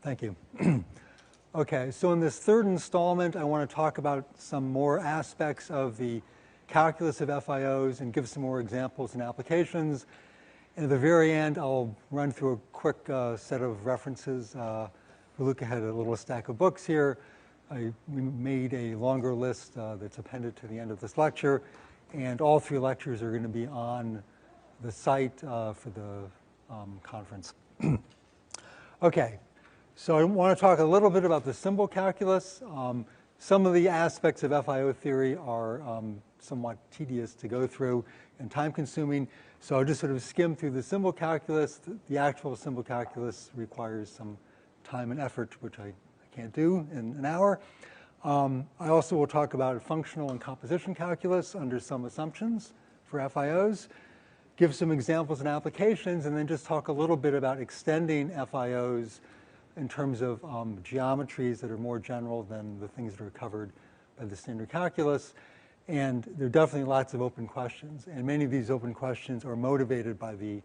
Thank you. Okay, so in this third installment, I want to talk about some more aspects of the calculus of FIOs and give some more examples and applications. And at the very end, I'll run through a quick set of references. Luca had a little stack of books here. We made a longer list that's appended to the end of this lecture. And all three lectures are going to be on the site for the conference. Okay. So I want to talk a little bit about the symbol calculus. Some of the aspects of FIO theory are somewhat tedious to go through and time-consuming. So I'll just sort of skim through the symbol calculus. The actual symbol calculus requires some time and effort, which I can't do in an hour. I also will talk about functional and composition calculus under some assumptions for FIOs, give some examples and applications, and then just talk a little bit about extending FIOs in terms of geometries that are more general than the things that are covered by the standard calculus. And there are definitely lots of open questions. And many of these open questions are motivated by the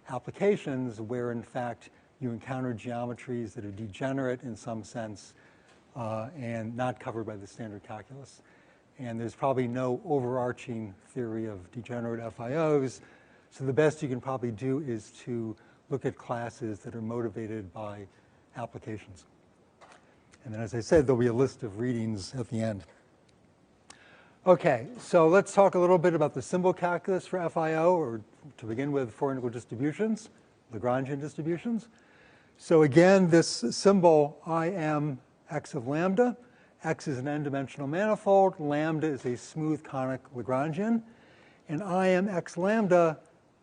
applications where, in fact, you encounter geometries that are degenerate in some sense and not covered by the standard calculus. And there's probably no overarching theory of degenerate FIOs. So the best you can probably do is to look at classes that are motivated by applications. And then, as I said, there'll be a list of readings at the end. Okay, so let's talk a little bit about the symbol calculus for FIO, or to begin with, four-integral distributions, Lagrangian distributions. So again, this symbol Im x of lambda. X is an n-dimensional manifold. Lambda is a smooth conic Lagrangian. And Im x lambda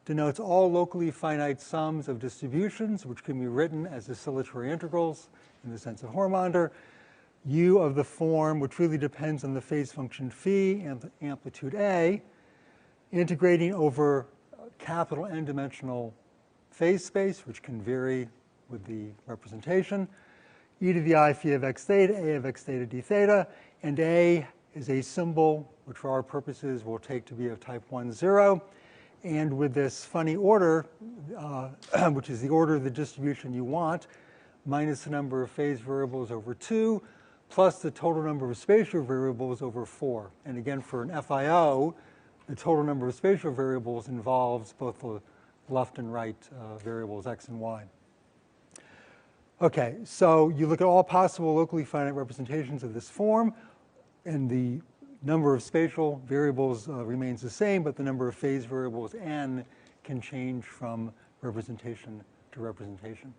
denotes all locally finite sums of distributions, which can be written as oscillatory integrals in the sense of Hormander. U of the form, which really depends on the phase function phi and amplitude A, integrating over capital n-dimensional phase space, which can vary with the representation, e to the I phi of x theta, A of x theta d theta, and A is a symbol, which for our purposes we'll take to be of type 1, 0. And with this funny order, which is the order of the distribution you want, minus the number of phase variables over 2, plus the total number of spatial variables over 4. And again, for an FIO, the total number of spatial variables involves both the left and right variables, x and y. Okay, so you look at all possible locally finite representations of this form, and the number of spatial variables remains the same, but the number of phase variables n can change from representation to representation.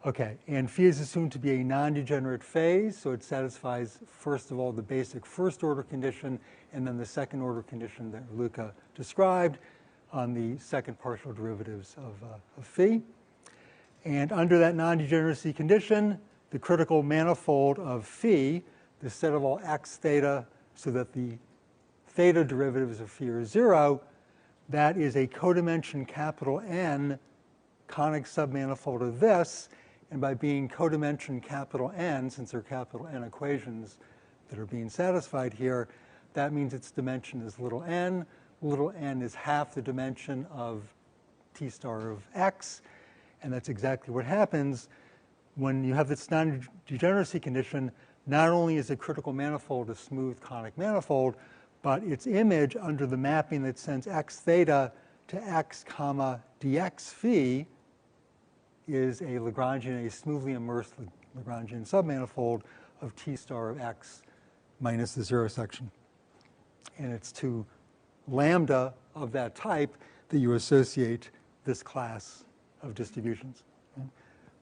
Okay, and phi is assumed to be a non-degenerate phase, so it satisfies, first of all, the basic first-order condition, and then the second-order condition that Luca described on the second partial derivatives of phi. And under that non-degeneracy condition, the critical manifold of phi, the set of all x theta, so that the theta derivatives of phi are 0, that is a codimension capital N conic submanifold of this. And by being codimension capital N, since there are capital N equations that are being satisfied here, that means its dimension is little n. Little n is half the dimension of t star of x. And that's exactly what happens when you have this non-degeneracy condition. Not only is a critical manifold a smooth conic manifold, but its image under the mapping that sends x theta to x comma dx phi is a Lagrangian, a smoothly immersed Lagrangian submanifold of t star of x minus the 0 section. And it's to lambda of that type that you associate this class of distributions. Okay?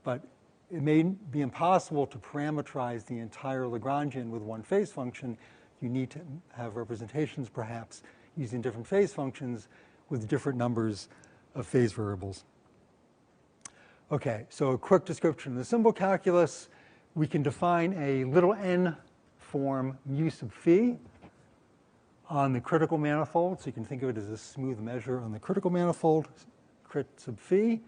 But it may be impossible to parameterize the entire Lagrangian with one phase function. You need to have representations, perhaps, using different phase functions with different numbers of phase variables. Okay, so a quick description of the symbol calculus. We can define a little n form mu sub phi on the critical manifold. So you can think of it as a smooth measure on the critical manifold, crit sub phi,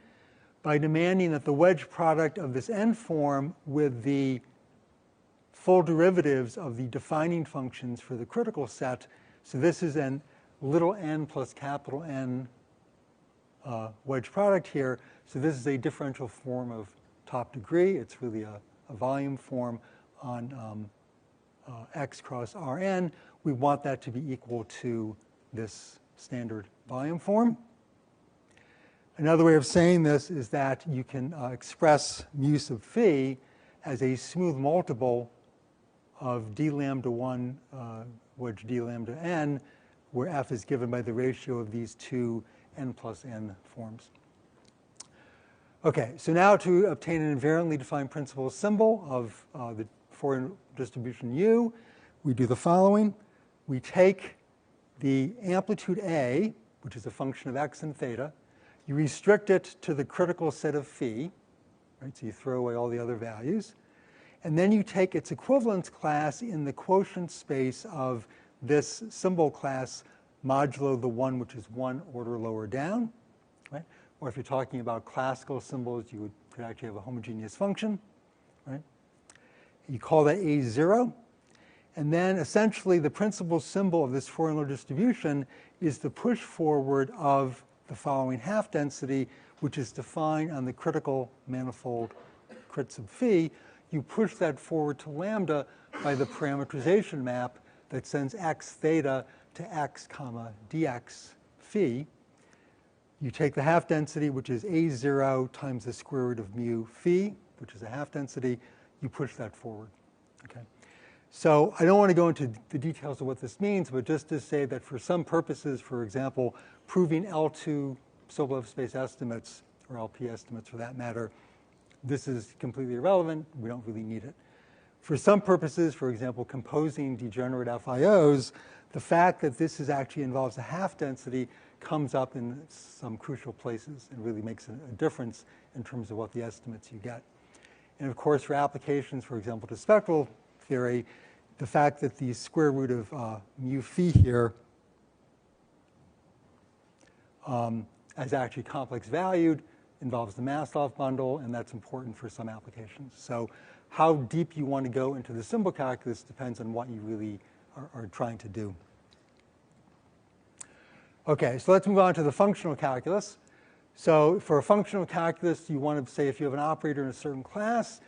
by demanding that the wedge product of this n form with the full derivatives of the defining functions for the critical set. So this is an little n plus capital N wedge product here. So this is a differential form of top degree. It's really a volume form on X cross Rn. We want that to be equal to this standard volume form. Another way of saying this is that you can express mu sub phi as a smooth multiple of d lambda 1 wedge d lambda n, where f is given by the ratio of these two n plus n forms. Okay, so now to obtain an invariantly defined principal symbol of the Fourier distribution U, we do the following. We take the amplitude A, which is a function of x and theta. You restrict it to the critical set of phi, right? So you throw away all the other values. And then you take its equivalence class in the quotient space of this symbol class modulo the one which is one order lower down, right? Or if you're talking about classical symbols, you could actually have a homogeneous function, right? You call that A0. And then essentially the principal symbol of this Fourier distribution is the push forward of the following half density, which is defined on the critical manifold crit sub phi. You push that forward to lambda by the parameterization map that sends x theta to x comma dx phi. You take the half density, which is A0 times the square root of mu phi, which is a half density. You push that forward. Okay. So I don't want to go into the details of what this means, but just to say that for some purposes, for example, proving L2 Sobolev space estimates, or LP estimates for that matter, this is completely irrelevant. We don't really need it. For some purposes, for example, composing degenerate FIOs, the fact that this actually involves a half density comes up in some crucial places and really makes a difference in terms of what the estimates you get. And of course, for applications, for example, to spectral theory, the fact that the square root of mu phi here as actually complex valued involves the Maslov bundle, and that's important for some applications. So how deep you want to go into the symbol calculus depends on what you really are trying to do. Okay, so let's move on to the functional calculus. So for a functional calculus, you want to say if you have an operator in a certain class,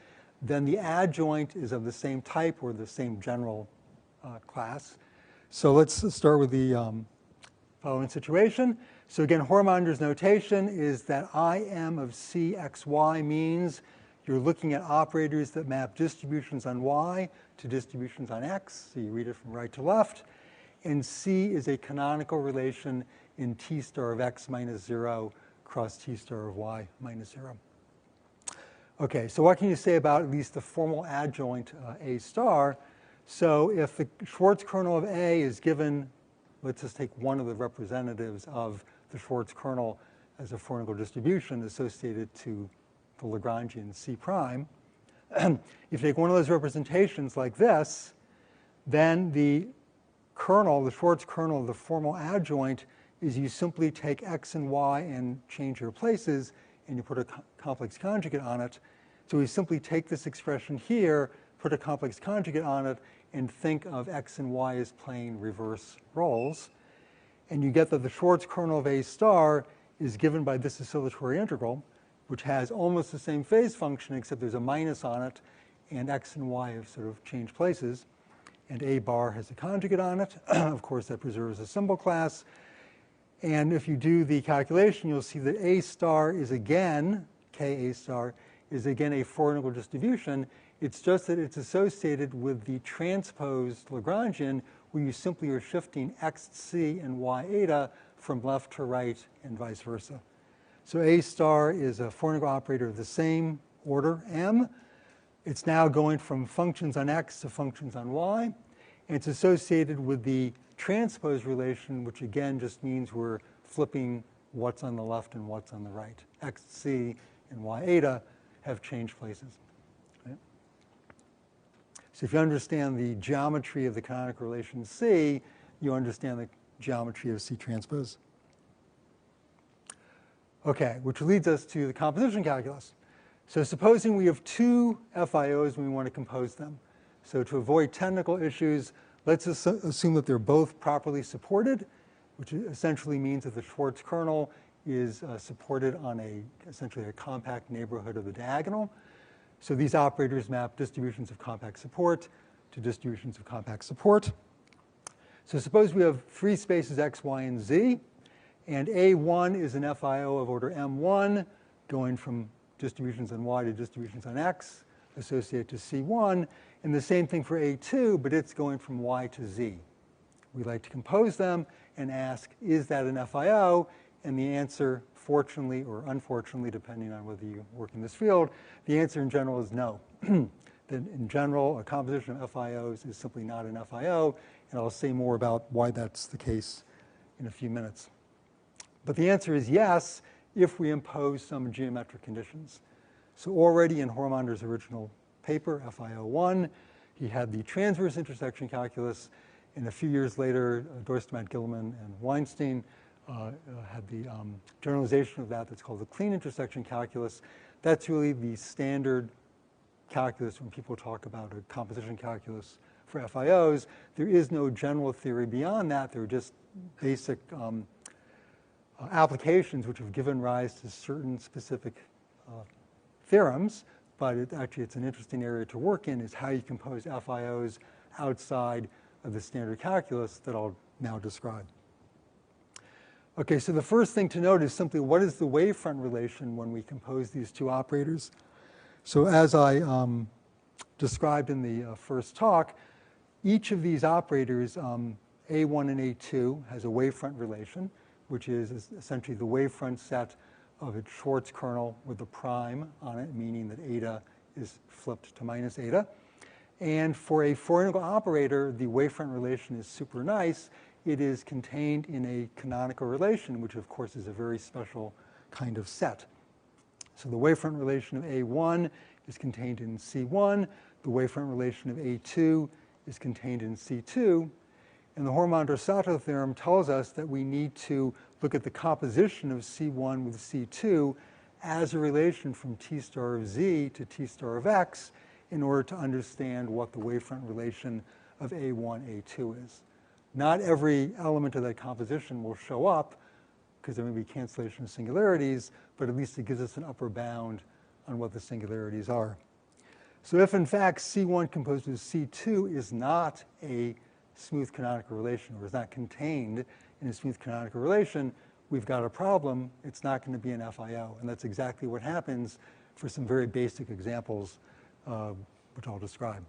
then the adjoint is of the same type or the same general class. So let's start with the following situation. So again, Hormonder's notation is that IM of CXY means you're looking at operators that map distributions on Y to distributions on X. So you read it from right to left. And C is a canonical relation in T star of X minus 0 cross T star of Y minus 0. Okay, so what can you say about at least the formal adjoint A star? So if the Schwartz kernel of A is given, let's just take one of the representatives of the Schwartz kernel as a Fourier distribution associated to the Lagrangian C prime. If you take one of those representations like this, then the kernel, the Schwartz kernel of the formal adjoint, is you simply take X and Y and change their places, and you put a complex conjugate on it. So we simply take this expression here, put a complex conjugate on it, and think of X and Y as playing reverse roles. And you get that the Schwartz kernel of A star is given by this oscillatory integral, which has almost the same phase function, except there's a minus on it, and X and Y have sort of changed places. And A bar has a conjugate on it. Of course, that preserves a symbol class. And if you do the calculation, you'll see that A star is again, K A star, is again a Fourier distribution. It's just that it's associated with the transposed Lagrangian, where you simply are shifting xc and y eta from left to right and vice versa. So A star is a Fourier operator of the same order, M. It's now going from functions on x to functions on y. And it's associated with the transpose relation, which again just means we're flipping what's on the left and what's on the right. Xc and y eta have changed places. Okay? So if you understand the geometry of the canonical relation C, you understand the geometry of C transpose. Okay, which leads us to the composition calculus. So supposing we have two FIOs and we want to compose them. So to avoid technical issues, let's assume that they're both properly supported, which essentially means that the Schwartz kernel is supported on essentially a compact neighborhood of the diagonal. So these operators map distributions of compact support to distributions of compact support. So suppose we have three spaces x, y, and z, and A1 is an FIO of order M1, going from distributions on y to distributions on x, associated to C1, and the same thing for A2, but it's going from y to z. We like to compose them and ask, is that an FIO? And the answer, fortunately or unfortunately, depending on whether you work in this field, the answer in general is no. That in general, a composition of FIOs is simply not an FIO, and I'll say more about why that's the case in a few minutes. But the answer is yes, if we impose some geometric conditions. So already in Hormander's original paper, FIO1, he had the transverse intersection calculus, and a few years later, Doorstmann, Gilman, and Weinstein had the generalization of that that's called the clean intersection calculus. That's really the standard calculus when people talk about a composition calculus for FIOs. There is no general theory beyond that. There are just basic applications which have given rise to certain specific theorems, but it's an interesting area to work in, is how you compose FIOs outside of the standard calculus that I'll now describe. Okay, so the first thing to note is simply what is the wavefront relation when we compose these two operators? So as I described in the first talk, each of these operators, A1 and A2, has a wavefront relation, which is essentially the wavefront set of its Schwartz kernel with a prime on it, meaning that eta is flipped to minus eta. And for a Fourier operator, the wavefront relation is super nice. It is contained in a canonical relation, which of course is a very special kind of set. So the wavefront relation of A1 is contained in C1. The wavefront relation of A2 is contained in C2. And the Hormander-Sato theorem tells us that we need to look at the composition of C1 with C2 as a relation from T star of Z to T star of X in order to understand what the wavefront relation of A1, A2 is. Not every element of that composition will show up because there may be cancellation of singularities, but at least it gives us an upper bound on what the singularities are. So if in fact C1 composed with C2 is not a smooth canonical relation, or is not contained in a smooth canonical relation, we've got a problem. It's not going to be an FIO. And that's exactly what happens for some very basic examples, which I'll describe.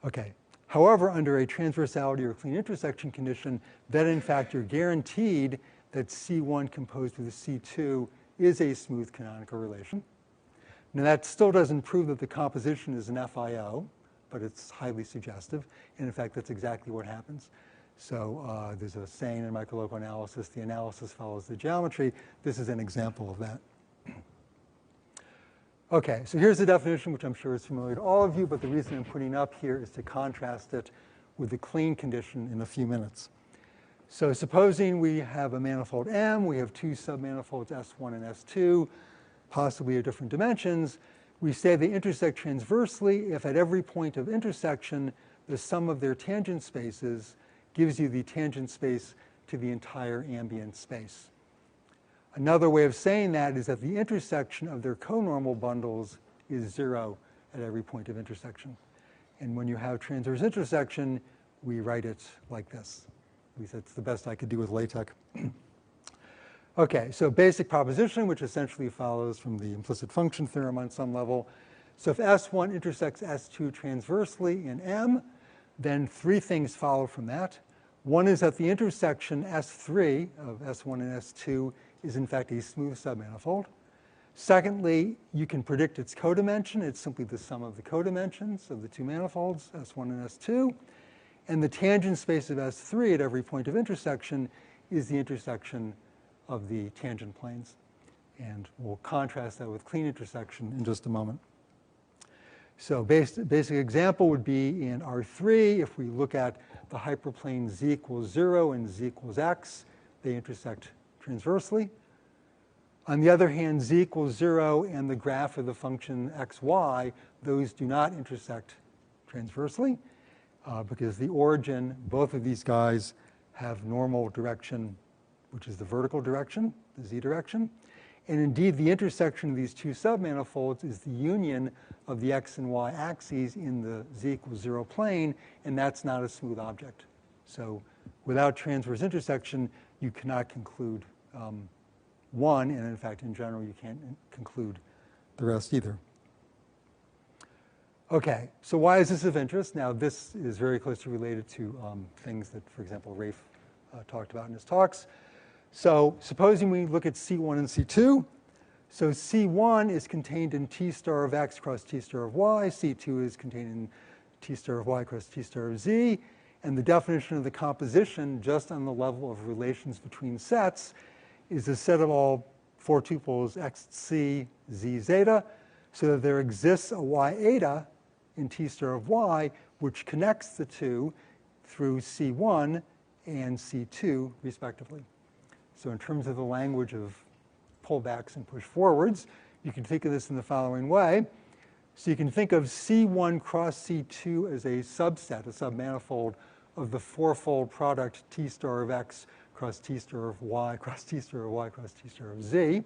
Okay. However, under a transversality or clean intersection condition, then in fact you're guaranteed that C1 composed with C2 is a smooth canonical relation. Now that still doesn't prove that the composition is an FIO, but it's highly suggestive. And in fact, that's exactly what happens. So there's a saying in microlocal analysis, the analysis follows the geometry. This is an example of that. Okay, so here's the definition, which I'm sure is familiar to all of you, but the reason I'm putting up here is to contrast it with the clean condition in a few minutes. So supposing we have a manifold M, we have two submanifolds S1 and S2, possibly of different dimensions. We say they intersect transversely if at every point of intersection the sum of their tangent spaces gives you the tangent space to the entire ambient space. Another way of saying that is that the intersection of their conormal bundles is 0 at every point of intersection. And when you have transverse intersection, we write it like this. At least that's the best I could do with LaTeX. Okay, so basic proposition, which essentially follows from the implicit function theorem on some level. So if S1 intersects S2 transversely in M, then three things follow from that. One is that the intersection S3 of S1 and S2 is in fact a smooth submanifold. Secondly, you can predict its codimension. It's simply the sum of the codimensions of the two manifolds, S1 and S2. And the tangent space of S3 at every point of intersection is the intersection of the tangent planes. And we'll contrast that with clean intersection in just a moment. So basic example would be in R3, if we look at the hyperplane z equals 0 and z equals x, they intersect transversely. On the other hand, z equals 0 and the graph of the function xy, those do not intersect transversely because the origin, both of these guys have normal direction, which is the vertical direction, the z direction. And indeed, the intersection of these two submanifolds is the union of the x and y axes in the z equals 0 plane, and that's not a smooth object. So without transverse intersection, you cannot conclude one, and in fact, in general, you can't conclude the rest either. Okay, so why is this of interest? Now, this is very closely related to things that, for example, Rafe talked about in his talks. So supposing we look at C1 and C2. So C1 is contained in T star of x cross T star of y. C2 is contained in T star of y cross T star of z. And the definition of the composition, just on the level of relations between sets, is a set of all four tuples x, c, z, zeta, so that there exists a y eta in T star of y, which connects the two through C1 and C2, respectively. So in terms of the language of pullbacks and push forwards, you can think of this in the following way. So you can think of C1 cross C2 as a subset, a submanifold of the fourfold product T star of x cross T star of y cross T star of y cross T star of z.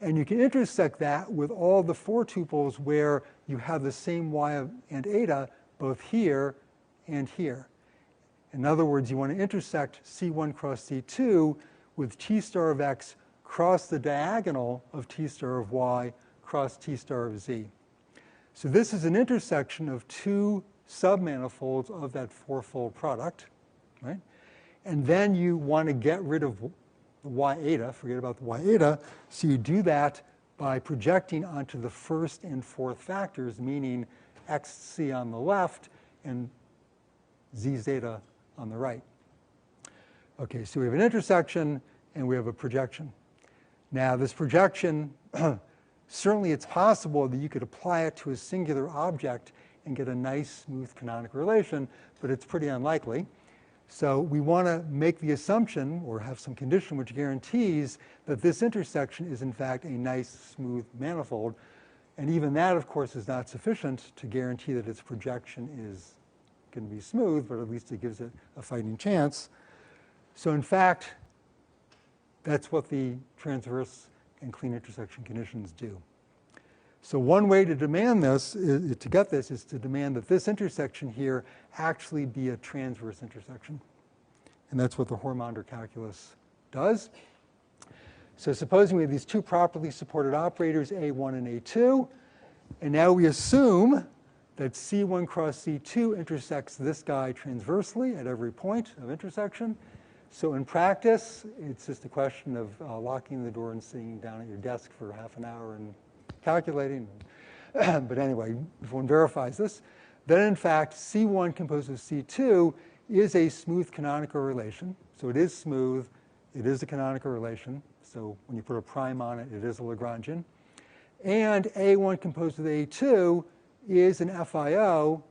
And you can intersect that with all the four tuples where you have the same y and eta both here and here. In other words, you want to intersect C1 cross C2 with T star of x cross the diagonal of T star of y cross T star of z. So this is an intersection of two submanifolds of that fourfold product, right? And then you want to get rid of the y eta, forget about the y eta, so you do that by projecting onto the first and fourth factors, meaning xc on the left and z zeta on the right. Okay, so we have an intersection and we have a projection. Now, this projection, certainly it's possible that you could apply it to a singular object and get a nice, smooth canonical relation, but it's pretty unlikely. So we want to make the assumption, or have some condition which guarantees that this intersection is in fact a nice, smooth manifold. And even that, of course, is not sufficient to guarantee that its projection is going to be smooth, but at least it gives it a fighting chance. So in fact, that's what the transverse and clean intersection conditions do. So one way to demand this, to get this, is to demand that this intersection here actually be a transverse intersection. And that's what the Hormander calculus does. So supposing we have these two properly supported operators, A1 and A2, and now we assume that C1 cross C2 intersects this guy transversely at every point of intersection. So in practice, it's just a question of locking the door and sitting down at your desk for half an hour and calculating. But anyway, if one verifies this, then in fact, C1 composed of C2 is a smooth canonical relation. So it is smooth. It is a canonical relation. So when you put a prime on it, it is a Lagrangian. And A1 composed of A2 is an FIO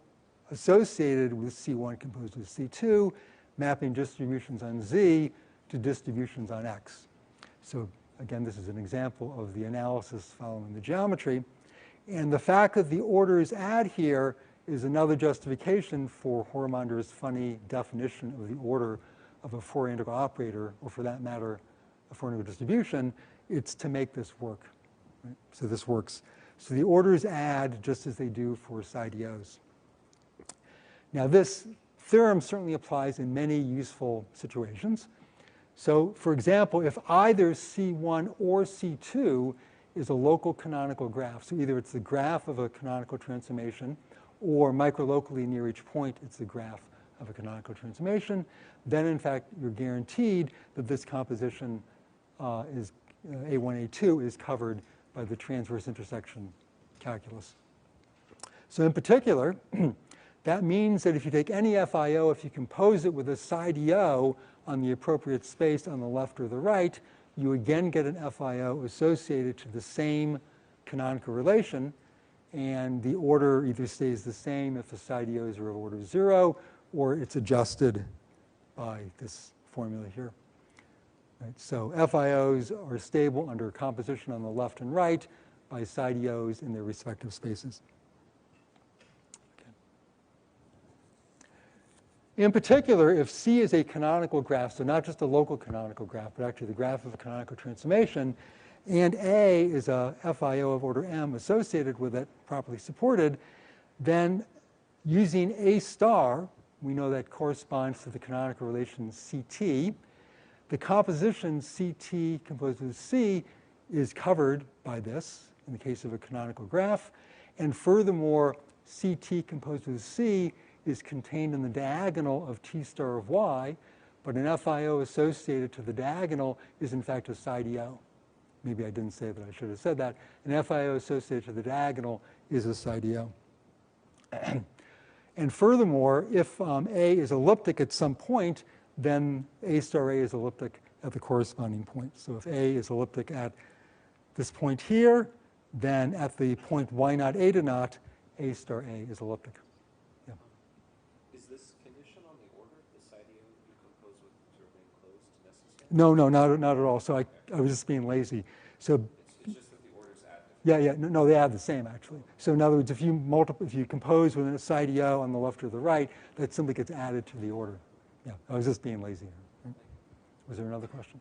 associated with C1 composed of C2, mapping distributions on Z to distributions on X. So again, this is an example of the analysis following the geometry. And the fact that the orders add here is another justification for Hormander's funny definition of the order of a Fourier integral operator, or for that matter, a Fourier integral distribution. It's to make this work. Right? So this works. So the orders add just as they do for psi-DOs. Now this theorem certainly applies in many useful situations. So for example, if either C1 or C2 is a local canonical graph, so either it's the graph of a canonical transformation, or microlocally near each point, it's the graph of a canonical transformation, then in fact you're guaranteed that this composition is A1, A2 is covered by the transverse intersection calculus. So in particular, that means that if you take any FIO, if you compose it with a psi-DO on the appropriate space on the left or the right, you again get an FIO associated to the same canonical relation, and the order either stays the same if the psi-DOs are of order 0, or it's adjusted by this formula here. Right? So FIOs are stable under composition on the left and right by psi-DOs in their respective spaces. In particular, if C is a canonical graph, so not just a local canonical graph, but actually the graph of a canonical transformation, and A is a FIO of order M associated with it, properly supported, then using A star, we know that corresponds to the canonical relation CT. The composition CT composed with C is covered by this in the case of a canonical graph. And furthermore, CT composed with C is contained in the diagonal of T star of Y, but an FIO associated to the diagonal is in fact a psi-DO. Maybe I didn't say that, I should have said that. An FIO associated to the diagonal is a psi-DO. And furthermore, if A is elliptic at some point, then A star A is elliptic at the corresponding point. So if A is elliptic at this point here, then at the point y naught A to naught, A star A is elliptic. Yeah. Is this condition on the order, the psi-DO you compose with to remain closed, necessary? No, not at all. So I was just being lazy. So it's just that the orders add. no, they add the same actually. So in other words, if you compose with a psi-DO on the left or the right, that simply gets added to the order. Yeah, I was just being lazy. Was there another question?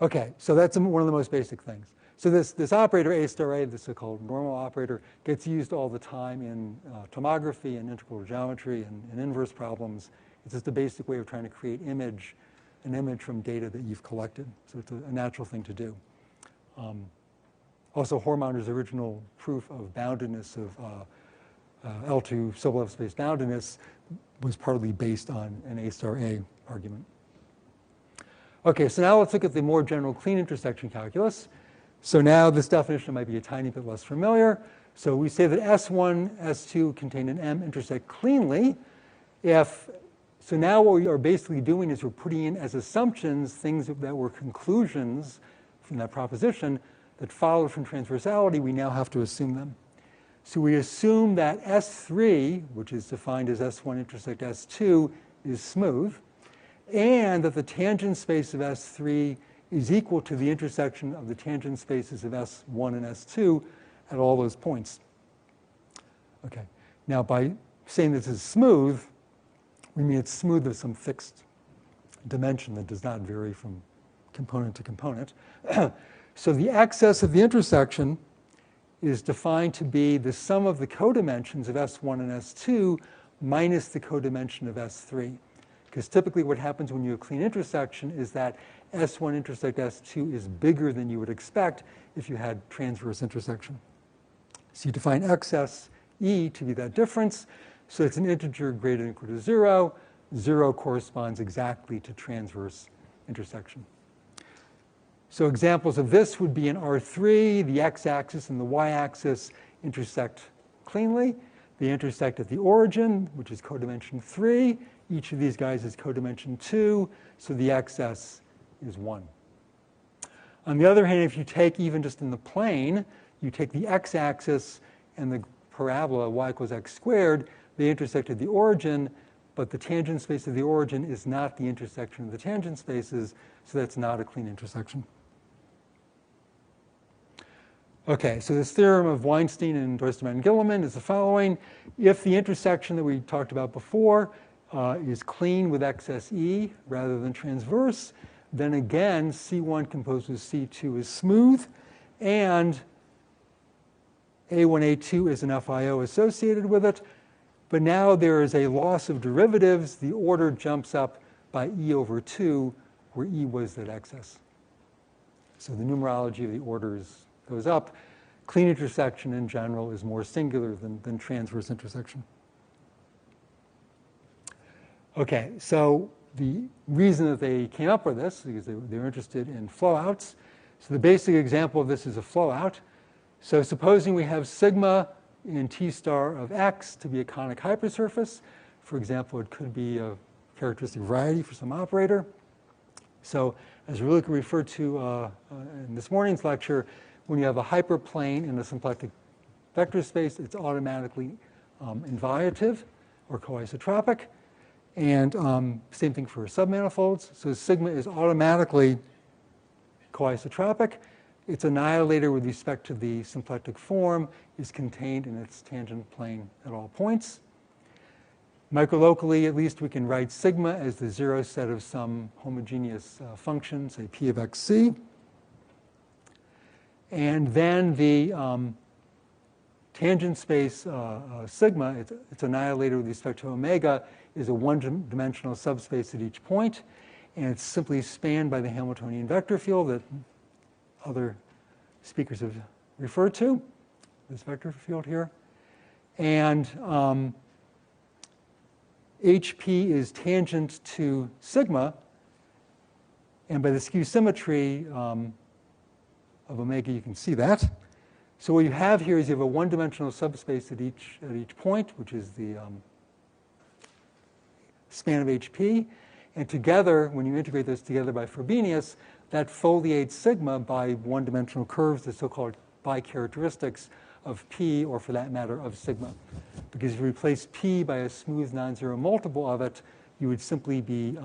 Okay, so that's one of the most basic things. So this operator A star A, the so-called normal operator, gets used all the time in tomography and integral geometry and inverse problems. It's just a basic way of trying to create an image from data that you've collected. So it's a natural thing to do. Also, Hormonder's original proof of boundedness of L2 sublevel space boundedness was partly based on an A star A argument. Okay, so now let's look at the more general clean intersection calculus. So now this definition might be a tiny bit less familiar. So we say that S1, S2 contain an M intersect cleanly. So now what we are basically doing is we're putting in as assumptions things that were conclusions from that proposition that followed from transversality. We now have to assume them. So we assume that S3, which is defined as S1 intersect S2, is smooth, and that the tangent space of S3 is equal to the intersection of the tangent spaces of S1 and S2 at all those points. Okay. Now, by saying this is smooth, we mean it's smooth of some fixed dimension that does not vary from component to component. So the excess of the intersection is defined to be the sum of the codimensions of S1 and S2 minus the codimension of S3. Because typically what happens when you have a clean intersection is that S1 intersect S2 is bigger than you would expect if you had transverse intersection. So you define excess E to be that difference. So it's an integer greater than or equal to 0. 0 corresponds exactly to transverse intersection. So examples of this would be in R3, the x-axis and the y-axis intersect cleanly. They intersect at the origin, which is codimension 3. Each of these guys is codimension 2, so the excess is 1. On the other hand, if you take even just in the plane, you take the x-axis and the parabola y equals x squared, they intersect at the origin, but the tangent space of the origin is not the intersection of the tangent spaces, so that's not a clean intersection. Okay, so this theorem of Weinstein and Doisterman and Gilliman is the following. If the intersection that we talked about before is clean with excess E rather than transverse, then again, C1 composed with C2 is smooth, and A1, A2 is an FIO associated with it. But now there is a loss of derivatives. The order jumps up by E over 2, where E was that excess. So the numerology of the orders goes up. Clean intersection in general is more singular than transverse intersection. Okay, so the reason that they came up with this is because they were interested in flowouts. So the basic example of this is a flowout. So supposing we have sigma in T star of x to be a conic hypersurface. For example, it could be a characteristic variety for some operator. So as we referred to in this morning's lecture, when you have a hyperplane in a symplectic vector space, it's automatically inviative or coisotropic. And same thing for submanifolds. So sigma is automatically coisotropic. Its annihilator with respect to the symplectic form is contained in its tangent plane at all points. Microlocally, at least, we can write sigma as the zero set of some homogeneous function, say p of xc. And then the tangent space sigma, it's annihilated with respect to omega, is a one-dimensional subspace at each point, and it's simply spanned by the Hamiltonian vector field that other speakers have referred to, this vector field here. And HP is tangent to sigma, and by the skew symmetry of omega, you can see that. So what you have here is you have a one-dimensional subspace at each point, which is the span of HP. And together, when you integrate those together by Frobenius, that foliates sigma by one-dimensional curves, the so-called bicharacteristics of P, or for that matter, of sigma. Because if you replace P by a smooth non-zero multiple of it, you would simply be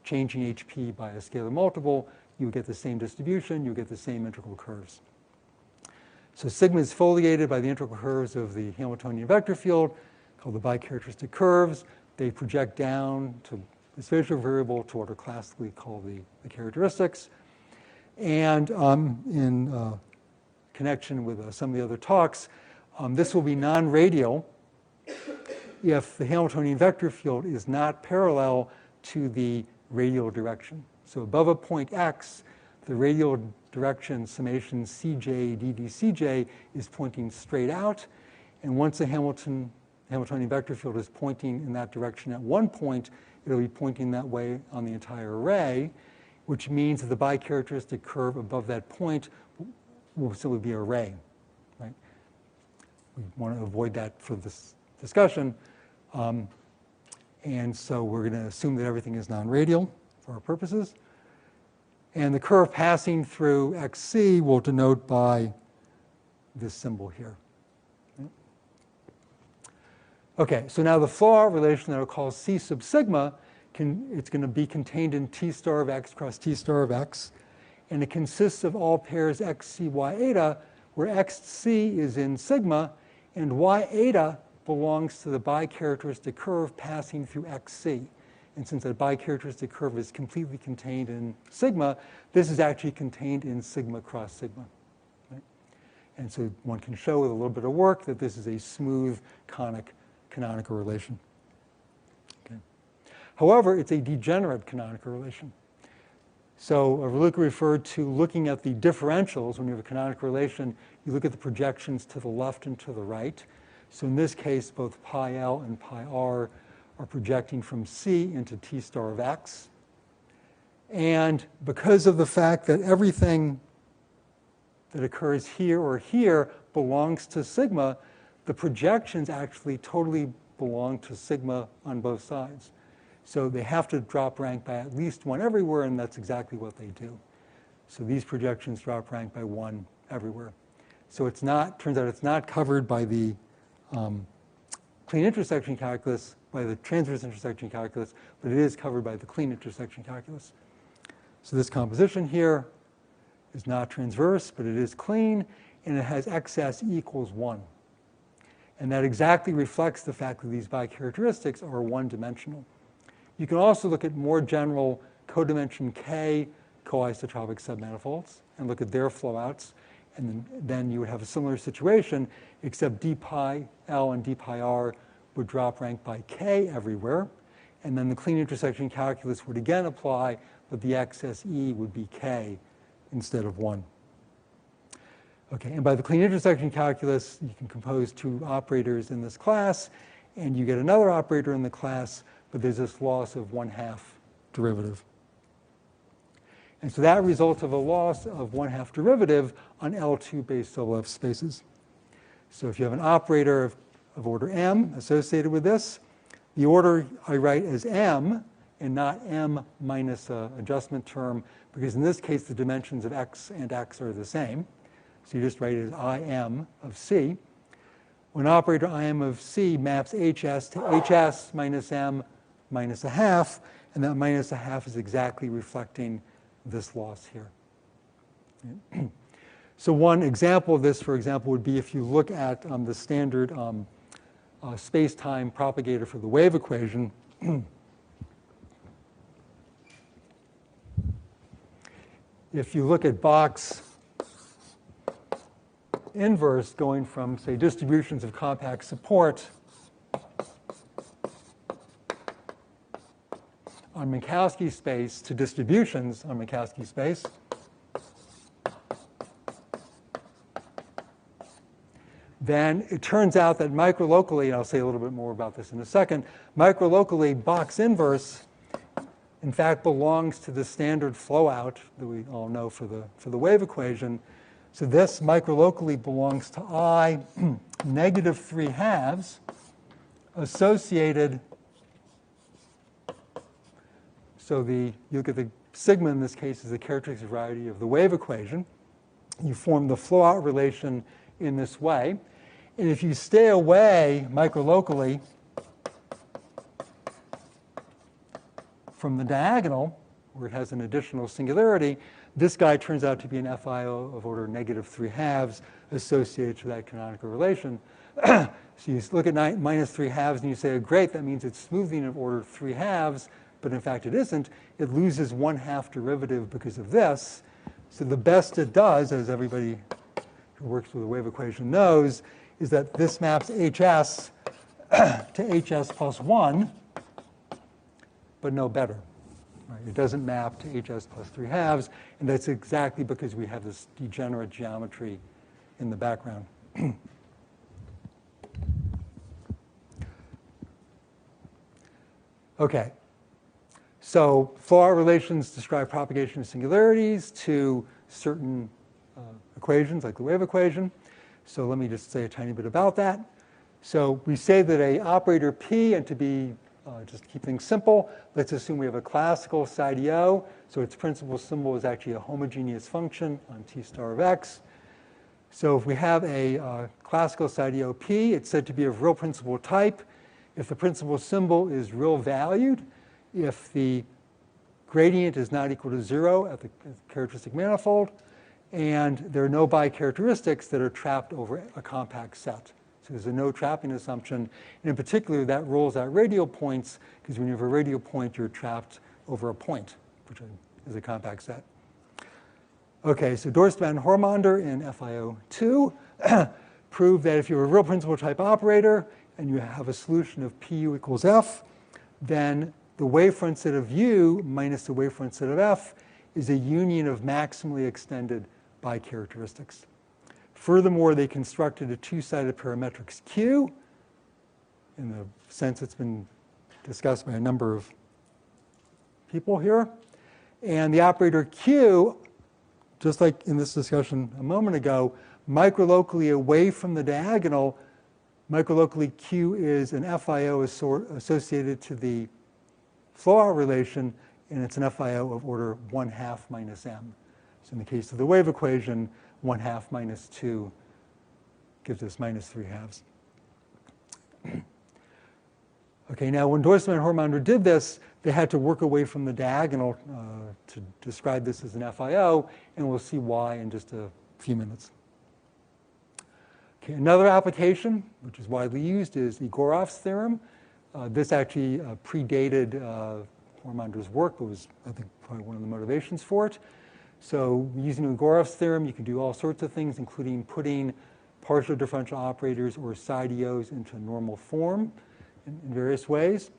changing HP by a scalar multiple. You would get the same distribution. You would get the same integral curves. So sigma is foliated by the integral curves of the Hamiltonian vector field, called the bicharacteristic curves. They project down to the spatial variable to what are classically called the characteristics. And in connection with some of the other talks, this will be non-radial if the Hamiltonian vector field is not parallel to the radial direction. So above a point x, the radial direction summation Cj ddCj is pointing straight out. And once the Hamiltonian vector field is pointing in that direction at one point, it'll be pointing that way on the entire array, which means that the bicharacteristic curve above that point will simply be a ray. Right? We want to avoid that for this discussion. And so we're going to assume that everything is non-radial for our purposes. And the curve passing through XC will denote by this symbol here. Okay, so now the Floer relation that I'll call C sub sigma, it's going to be contained in T star of x cross T star of x. And it consists of all pairs XC, Y eta, where XC is in sigma, and Y eta belongs to the bicharacteristic curve passing through XC. And since that bicharacteristic curve is completely contained in sigma, this is actually contained in sigma cross sigma. Right? And so one can show with a little bit of work that this is a smooth conic canonical relation. Okay. However, it's a degenerate canonical relation. So Verlucke referred to looking at the differentials. When you have a canonical relation, you look at the projections to the left and to the right. So in this case, both pi L and pi R are projecting from C into T star of x. And because of the fact that everything that occurs here or here belongs to sigma, the projections actually totally belong to sigma on both sides. So they have to drop rank by at least one everywhere, and that's exactly what they do. So these projections drop rank by one everywhere. So it's not, turns out it's not covered by the clean intersection calculus, by the transverse intersection calculus, but it is covered by the clean intersection calculus. So this composition here is not transverse, but it is clean, and it has excess equals 1. And that exactly reflects the fact that these bicharacteristics are one-dimensional. You can also look at more general codimension K coisotropic submanifolds and look at their flowouts, and then you would have a similar situation, except d pi L and d pi R would drop rank by K everywhere, and then the clean intersection calculus would again apply, but the excess E would be K instead of 1. Okay, and by the clean intersection calculus, you can compose two operators in this class, and you get another operator in the class, but there's this loss of 1/2 derivative. And so that results of a loss of 1/2 derivative on L2 base double F spaces. So if you have an operator of order m associated with this, the order I write as m and not m minus an adjustment term, because in this case the dimensions of x and x are the same. So you just write it as Im of C. When operator Im of C maps Hs to Hs minus m minus 1/2, and that minus 1/2 is exactly reflecting this loss here. So one example of this, for example, would be if you look at the standard space-time propagator for the wave equation. If you look at box inverse going from, say, distributions of compact support on Minkowski space to distributions on Minkowski space, then it turns out that microlocally, and I'll say a little bit more about this in a second, microlocally box inverse in fact belongs to the standard flow out that we all know for the wave equation. So this microlocally belongs to I negative 3/2 associated. So you look at the sigma in this case is the characteristic variety of the wave equation. You form the flow out relation in this way. And if you stay away microlocally from the diagonal, where it has an additional singularity, this guy turns out to be an FIO of order negative 3/2 associated to that canonical relation. So you look at minus 3/2 and you say, oh, great, that means it's smoothing of order 3/2, but in fact it isn't. It loses 1/2 derivative because of this. So the best it does, as everybody who works with the wave equation knows, is that this maps HS to HS plus 1, but no better. Right? It doesn't map to HS plus 3/2, and that's exactly because we have this degenerate geometry in the background. Okay. So flow-out relations describe propagation of singularities to certain equations, like the wave equation. So let me just say a tiny bit about that. So we say that a operator P, and to be just to keep things simple, let's assume we have a classical psi-d-O. So its principal symbol is actually a homogeneous function on T star of x. So if we have a classical psi-d-O P, it's said to be of real principal type. If the principal symbol is real valued, if the gradient is not equal to 0 at the characteristic manifold, and there are no bicharacteristics that are trapped over a compact set. So there's a no trapping assumption. And in particular, that rules out radial points, because when you have a radial point, you're trapped over a point, which is a compact set. Okay, so Dorsman and Hormander in FIO2 proved that if you have a real principal type operator and you have a solution of PU equals F, then the wavefront set of U minus the wavefront set of F is a union of maximally extended bicharacteristics. Furthermore, they constructed a two-sided parametrics Q in the sense it's been discussed by a number of people here. And the operator Q, just like in this discussion a moment ago, microlocally away from the diagonal, microlocally Q is an FIO associated to the flow-out relation, and it's an FIO of order 1/2 minus m. So in the case of the wave equation, 1/2 minus 2 gives us minus 3/2. Okay, now when Dorsman and Hormander did this, they had to work away from the diagonal to describe this as an FIO, and we'll see why in just a few minutes. Okay, another application, which is widely used, is Egorov's theorem. This actually predated Hormander's work, but was, I think, probably one of the motivations for it. So using Egorov's theorem, you can do all sorts of things, including putting partial differential operators or psi-d-Os into normal form in various ways.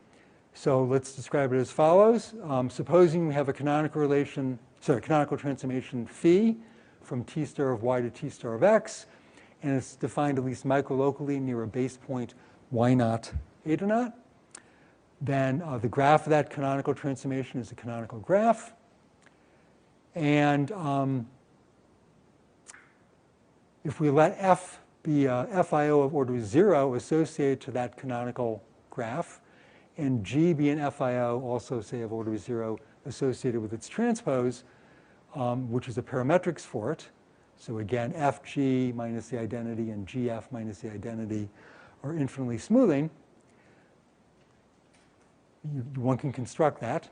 So let's describe it as follows. Supposing we have a canonical transformation phi from T star of y to T star of x, and it's defined at least microlocally near a base point y naught eta naught. Then the graph of that canonical transformation is a canonical graph. And if we let f be a FIO of order 0 associated to that canonical graph, and G be an FIO also, say, of order 0 associated with its transpose, which is a parametrics for it. So again, FG minus the identity and GF minus the identity are infinitely smoothing. One can construct that.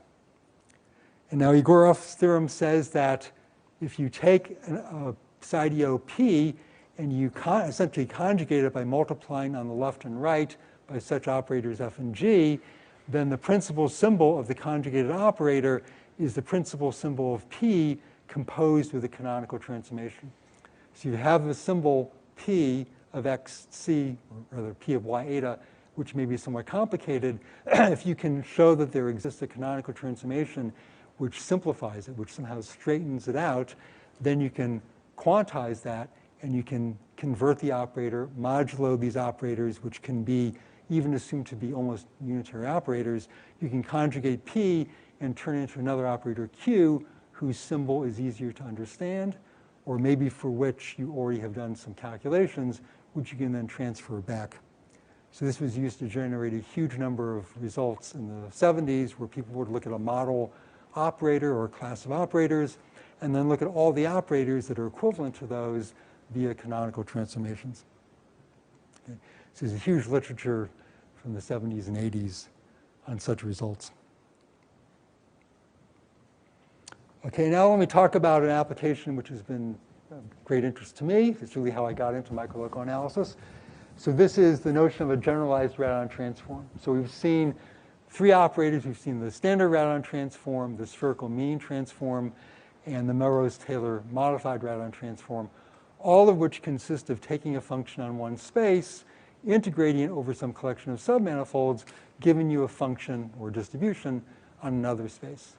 And now Egorov's theorem says that if you take a psi-d-O P and you essentially conjugate it by multiplying on the left and right by such operators F and G, then the principal symbol of the conjugated operator is the principal symbol of P composed with a canonical transformation. So you have the symbol P P of xc, or rather P of y eta, which may be somewhat complicated, if you can show that there exists a canonical transformation which simplifies it, which somehow straightens it out, then you can quantize that and you can convert the operator, modulo these operators, which can be even assumed to be almost unitary operators. You can conjugate P and turn it into another operator Q, whose symbol is easier to understand, or maybe for which you already have done some calculations, which you can then transfer back. So this was used to generate a huge number of results in the 70s, where people would look at a model operator or a class of operators, and then look at all the operators that are equivalent to those via canonical transformations. Okay. So there's a huge literature from the 70s and 80s on such results. Okay, now let me talk about an application which has been of great interest to me. It's really how I got into microlocal analysis. So this is the notion of a generalized radon transform. So we've seen three operators. We've seen the standard radon transform, the spherical mean transform, and the Melrose-Taylor modified radon transform, all of which consist of taking a function on one space, integrating it over some collection of submanifolds, giving you a function or distribution on another space.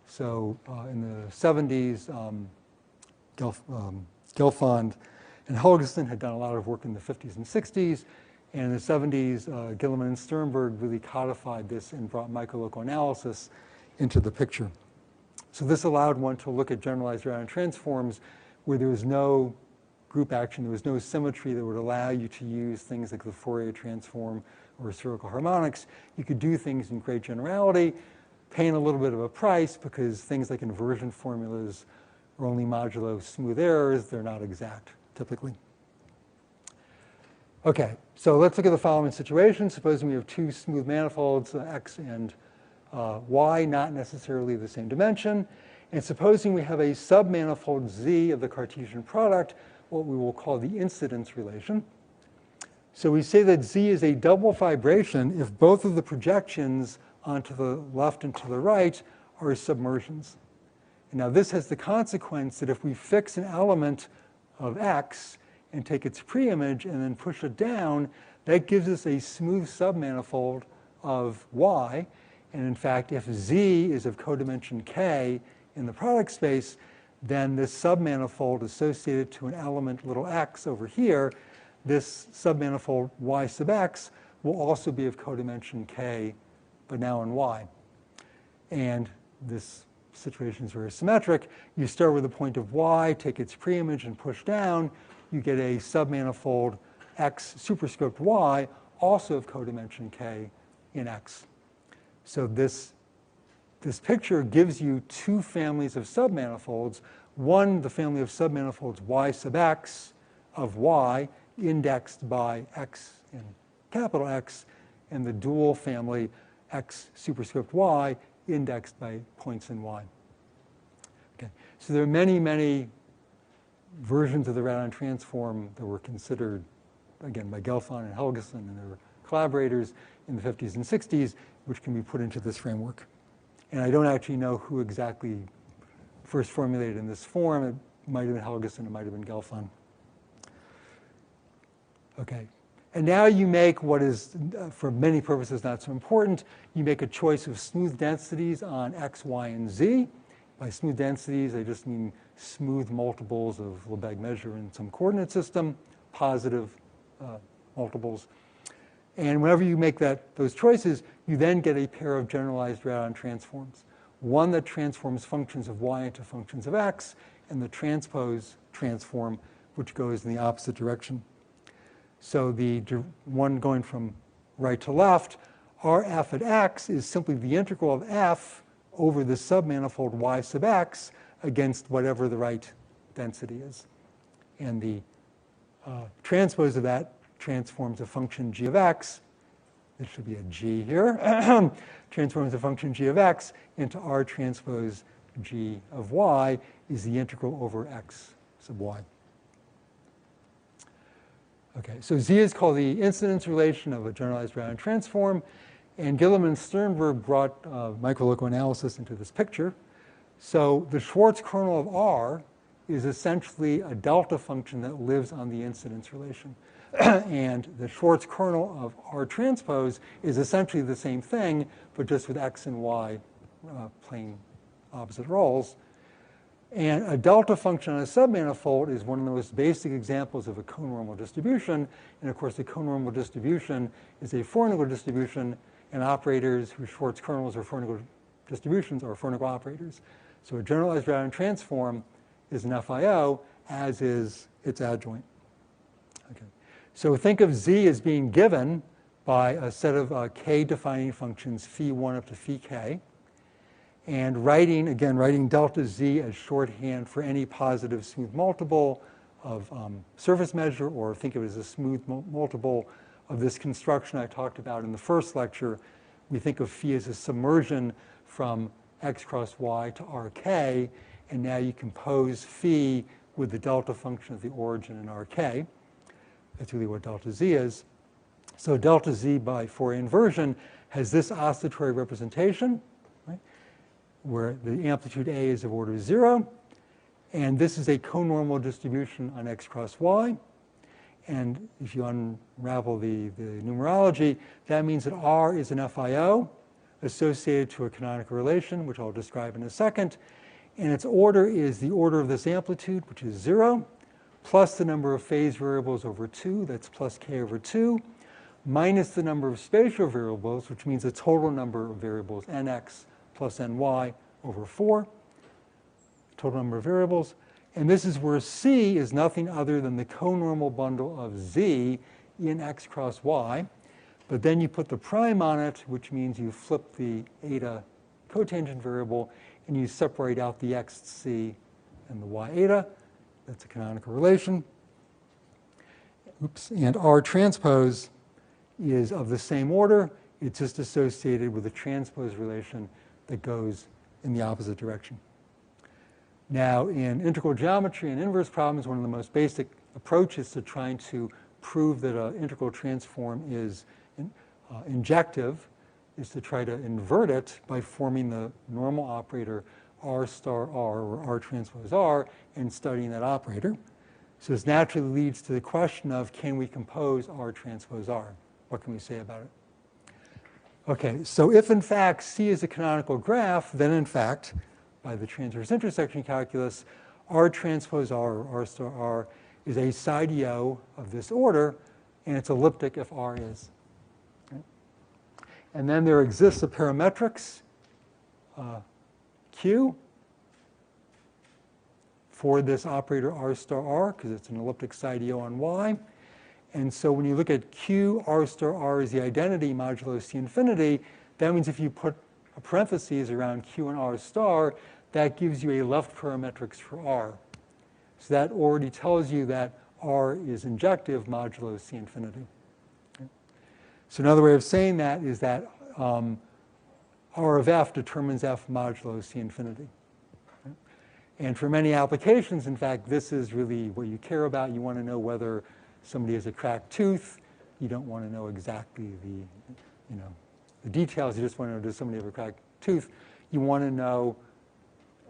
So in the 70s, Gelfand and Helgeson had done a lot of work in the 50s and 60s. And in the 70s, Gilliman and Sternberg really codified this and brought microlocal analysis into the picture. So this allowed one to look at generalized radon transforms where there was no group action, there was no symmetry that would allow you to use things like the Fourier transform or spherical harmonics. You could do things in great generality, paying a little bit of a price because things like inversion formulas are only modulo smooth errors. They're not exact, typically. Okay, so let's look at the following situation. Supposing we have two smooth manifolds, X and Y, not necessarily the same dimension. And supposing we have a submanifold Z of the Cartesian product, what we will call the incidence relation. So we say that Z is a double fibration if both of the projections onto the left and to the right are submersions. And now this has the consequence that if we fix an element of X and take its preimage and then push it down, that gives us a smooth submanifold of Y. And in fact, if Z is of codimension K in the product space, then this submanifold associated to an element little x over here, this submanifold Y sub x will also be of codimension K, but now in Y. And this situation is very symmetric. You start with a point of Y, take its preimage and push down, you get a submanifold X superscript Y, also of codimension K in X. So this picture gives you two families of submanifolds. One, the family of submanifolds Y sub X of Y, indexed by X in capital X, and the dual family X superscript Y, indexed by points in Y. Okay. So there are many, many versions of the radon transform that were considered, again, by Gelfand and Helgeson and their collaborators in the 50s and 60s, which can be put into this framework. And I don't actually know who exactly first formulated in this form. It might have been Helgeson, it might have been Gelfand. Okay. And now you make what is, for many purposes, not so important. You make a choice of smooth densities on X, Y, and Z. By smooth densities, I just mean smooth multiples of Lebesgue measure in some coordinate system, positive multiples. And whenever you make those choices, you then get a pair of generalized radon transforms. One that transforms functions of Y into functions of X, and the transpose transform, which goes in the opposite direction. So the one going from right to left, our f at x is simply the integral of f over the submanifold Y sub x against whatever the right density is. And the transpose of that transforms a function g of x. There should be a g here. Transforms a function g of x into r transpose g of y is the integral over x sub y. Okay, so Z is called the incidence relation of a generalized radon transform, and Gilliman and Sternberg brought microlocal analysis into this picture. So the Schwartz kernel of R is essentially a delta function that lives on the incidence relation. And the Schwartz kernel of R transpose is essentially the same thing, but just with x and y playing opposite roles. And a delta function on a submanifold is one of the most basic examples of a conormal distribution. And of course, the conormal distribution is a Fourier distribution, and operators whose Schwartz kernels are Fourier distributions are Fourier operators. So a generalized Radon transform is an FIO, as is its adjoint. Okay. So think of Z as being given by a set of k-defining functions, phi1 up to phi k. And writing delta Z as shorthand for any positive smooth multiple of surface measure, or think of it as a smooth multiple of this construction I talked about in the first lecture. We think of phi as a submersion from x cross y to rk, and now you compose phi with the delta function of the origin in rk. That's really what delta Z is. So delta Z by Fourier inversion has this oscillatory representation, where the amplitude A is of order 0. And this is a conormal distribution on x cross y. And if you unravel the numerology, that means that R is an FIO associated to a canonical relation, which I'll describe in a second. And its order is the order of this amplitude, which is 0, plus the number of phase variables over 2, that's plus k over 2, minus the number of spatial variables, which means the total number of variables, nx plus ny over 4, total number of variables. And this is where C is nothing other than the conormal bundle of Z in x cross y. But then you put the prime on it, which means you flip the eta cotangent variable, and you separate out the xc and the y eta. That's a canonical relation. Oops. And R transpose is of the same order. It's just associated with a transpose relation that goes in the opposite direction. Now, in integral geometry and inverse problems, one of the most basic approaches to trying to prove that an integral transform is injective is to try to invert it by forming the normal operator R star R, or R transpose R, and studying that operator. So this naturally leads to the question of, can we compose R transpose R? What can we say about it? Okay, so if in fact C is a canonical graph, then in fact, by the transverse intersection calculus, R transpose R, or R star R, is a sideo of this order, and it's elliptic if R is. Okay? And then there exists a parametrics Q for this operator R star R, because it's an elliptic sideo on Y. And so when you look at Q, R star R is the identity modulo C infinity, that means if you put a parentheses around Q and R star, that gives you a left parametrics for R. So that already tells you that R is injective modulo C infinity. Okay. So another way of saying that is that R of F determines F modulo C infinity. Okay. And for many applications, in fact, this is really what you care about. You want to know whether somebody has a cracked tooth. You don't want to know exactly the details. You just want to know, does somebody have a cracked tooth? You want to know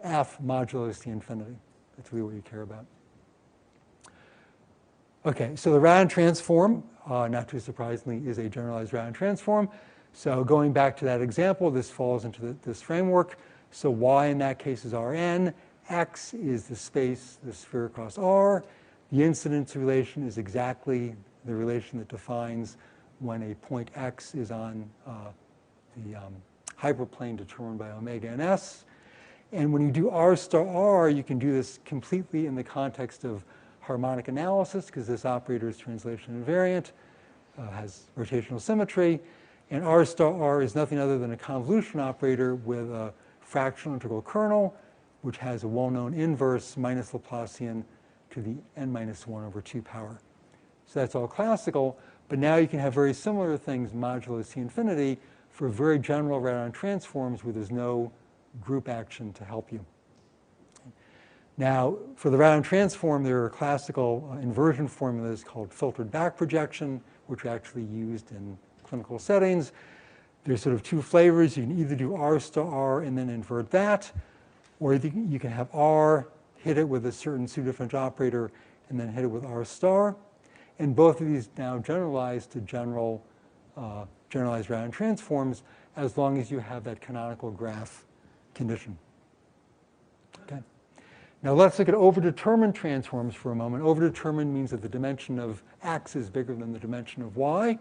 F modulo C infinity. That's really what you care about. Okay, so the Radon transform, not too surprisingly, is a generalized Radon transform. So going back to that example, this falls into this framework. So Y in that case is Rn. X is the space, the sphere across R. The incidence relation is exactly the relation that defines when a point X is on the hyperplane determined by omega and S. And when you do R star R, you can do this completely in the context of harmonic analysis, because this operator is translation invariant, has rotational symmetry. And R star R is nothing other than a convolution operator with a fractional integral kernel, which has a well-known inverse minus Laplacian to the n-1/2 power. So that's all classical, but now you can have very similar things modulo C infinity for very general Radon transforms where there's no group action to help you. Now, for the Radon transform, there are classical inversion formulas called filtered back projection, which are actually used in clinical settings. There's sort of two flavors. You can either do R star R and then invert that, or you can have R hit it with a certain pseudo-differential operator, and then hit it with R star. And both of these now generalize to generalized Radon transforms as long as you have that canonical graph condition. Okay. Now let's look at overdetermined transforms for a moment. Overdetermined means that the dimension of x is bigger than the dimension of y.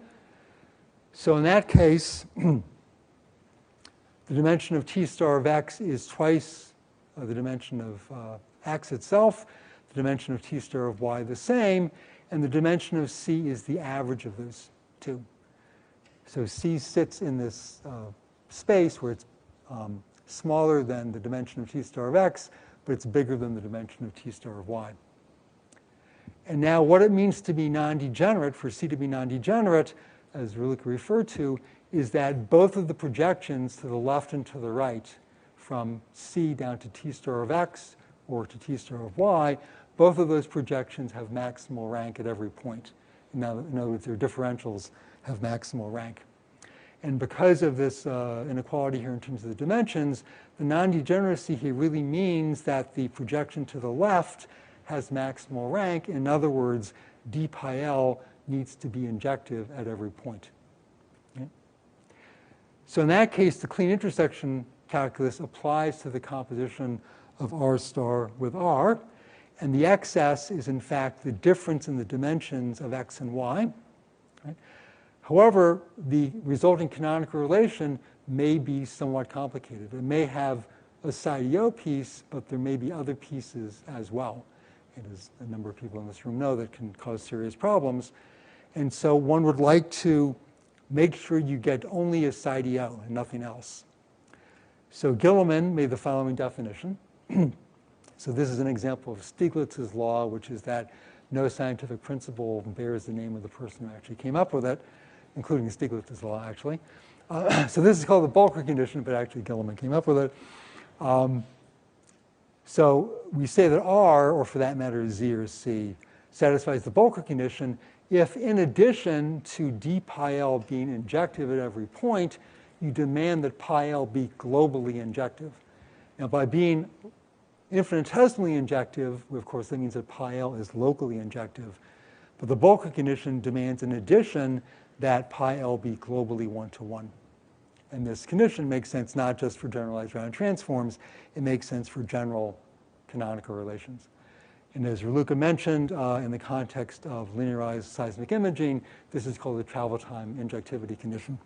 So in that case, the dimension of t star of x is twice the dimension of x itself, the dimension of t star of y the same, and the dimension of c is the average of those two. So c sits in this space where it's smaller than the dimension of t star of x, but it's bigger than the dimension of t star of y. And now what it means to be non-degenerate, for c to be non-degenerate, as Rulika referred to, is that both of the projections to the left and to the right, from c down to t star of x or to t star of y, both of those projections have maximal rank at every point. In other words, their differentials have maximal rank. And because of this inequality here in terms of the dimensions, the non-degeneracy here really means that the projection to the left has maximal rank. In other words, d pi l needs to be injective at every point. Okay? So in that case, the clean intersection calculus applies to the composition of R star with R. And the excess is, in fact, the difference in the dimensions of x and y. Right? However, the resulting canonical relation may be somewhat complicated. It may have a psi-DO piece, but there may be other pieces as well. And as a number of people in this room know, that can cause serious problems. And so one would like to make sure you get only a psi-DO and nothing else. So Gilliman made the following definition. So this is an example of Stiglitz's law, which is that no scientific principle bears the name of the person who actually came up with it, including Stiglitz's law, actually. So this is called the Bulker condition, but actually Gilliman came up with it. So we say that R, or for that matter Z or C, satisfies the Bulker condition if, in addition to d pi l being injective at every point, you demand that pi l be globally injective. Now, by being infinitesimally injective, of course, that means that pi l is locally injective. But the Bulker condition demands, in addition, that pi l be globally one-to-one. And this condition makes sense not just for generalized Radon transforms, it makes sense for general canonical relations. And as Rulika mentioned, in the context of linearized seismic imaging, this is called the travel time injectivity condition.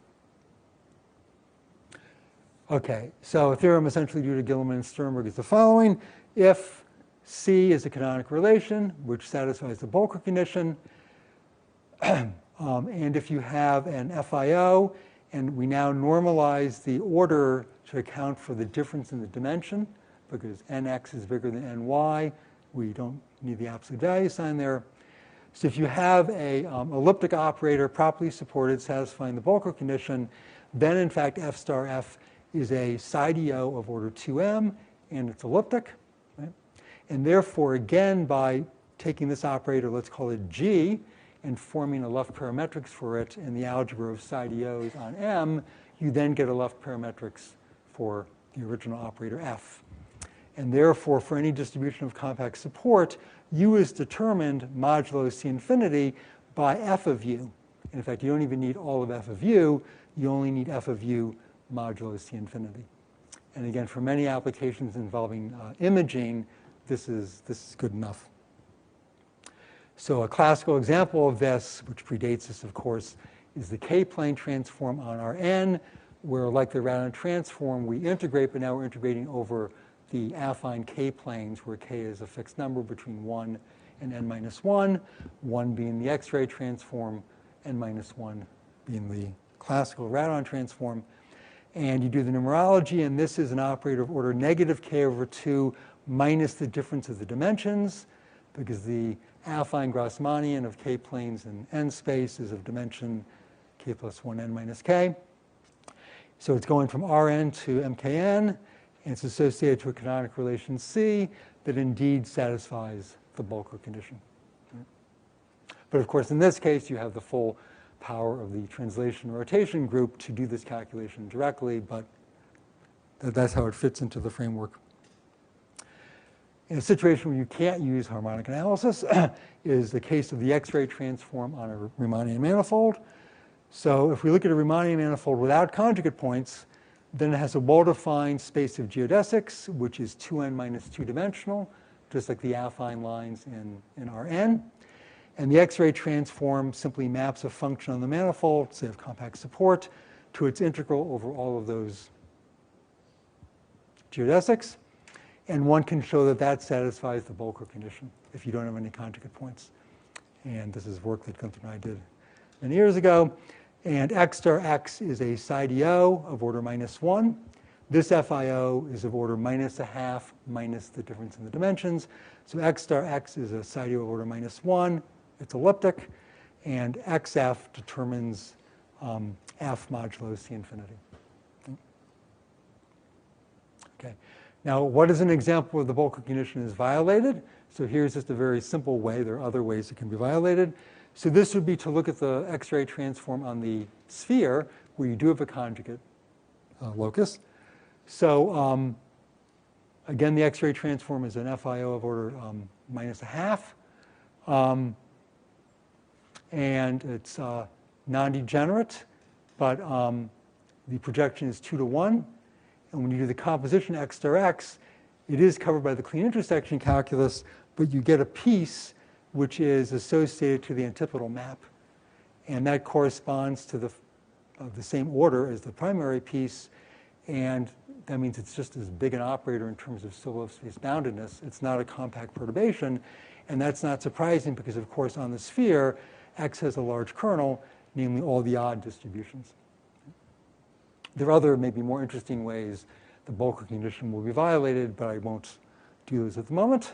Okay, so a theorem essentially due to Gilliman and Sternberg is the following. If C is a canonical relation, which satisfies the Bulker condition, and if you have an FIO, and we now normalize the order to account for the difference in the dimension, because nx is bigger than ny, we don't need the absolute value sign there. So if you have a elliptic operator properly supported satisfying the Bulker condition, then in fact f star f is a psi-DO of order 2m, and it's elliptic. Right? And therefore, again, by taking this operator, let's call it G, and forming a left parametrics for it in the algebra of psi-DOs on M, you then get a left parametrics for the original operator F. And therefore, for any distribution of compact support, U is determined modulo C infinity by F of U. And in fact, you don't even need all of F of U. You only need F of U modulo C infinity. And again, for many applications involving imaging, this is good enough. So a classical example of this, which predates this, of course, is the K-plane transform on Rn, where, like the Radon transform, we integrate, but now we're integrating over the affine K-planes, where K is a fixed number between 1 and n minus 1, 1 being the X-ray transform, n minus 1 being the classical Radon transform. And you do the numerology, and this is an operator of order negative k over 2 minus the difference of the dimensions, because the affine Grassmannian of k-planes in n space is of dimension k plus 1 n minus k. So it's going from Rn to mkn, and it's associated to a canonical relation C that indeed satisfies the Bulker condition. But of course, in this case, you have the full power of the translation rotation group to do this calculation directly, but that's how it fits into the framework. In a situation where you can't use harmonic analysis is the case of the X-ray transform on a Riemannian manifold. So if we look at a Riemannian manifold without conjugate points, then it has a well-defined space of geodesics, which is 2n minus 2-dimensional, just like the affine lines in Rn. And the X-ray transform simply maps a function on the manifold, say of compact support, to its integral over all of those geodesics. And one can show that that satisfies the Volcker condition if you don't have any conjugate points. And this is work that Gunther and I did many years ago. And x star x is a psi dio of order -1. This FIO is of order -1/2 minus the difference in the dimensions. So x star x is a psi dio of order -1. It's elliptic. And xf determines f modulo C infinity. Okay. Now, what is an example where the Volcker condition is violated? So here's just a very simple way. There are other ways it can be violated. So this would be to look at the X-ray transform on the sphere, where you do have a conjugate locus. So again, the X-ray transform is an FIO of order -1/2. And it's non-degenerate, but the projection is 2 to 1. And when you do the composition x star x, it is covered by the clean intersection calculus, but you get a piece which is associated to the antipodal map. And that corresponds to the same order as the primary piece. And that means it's just as big an operator in terms of Sobolev space boundedness. It's not a compact perturbation. And that's not surprising because, of course, on the sphere, X has a large kernel, namely all the odd distributions. There are other, maybe more interesting ways the Volcker condition will be violated, but I won't do those at the moment.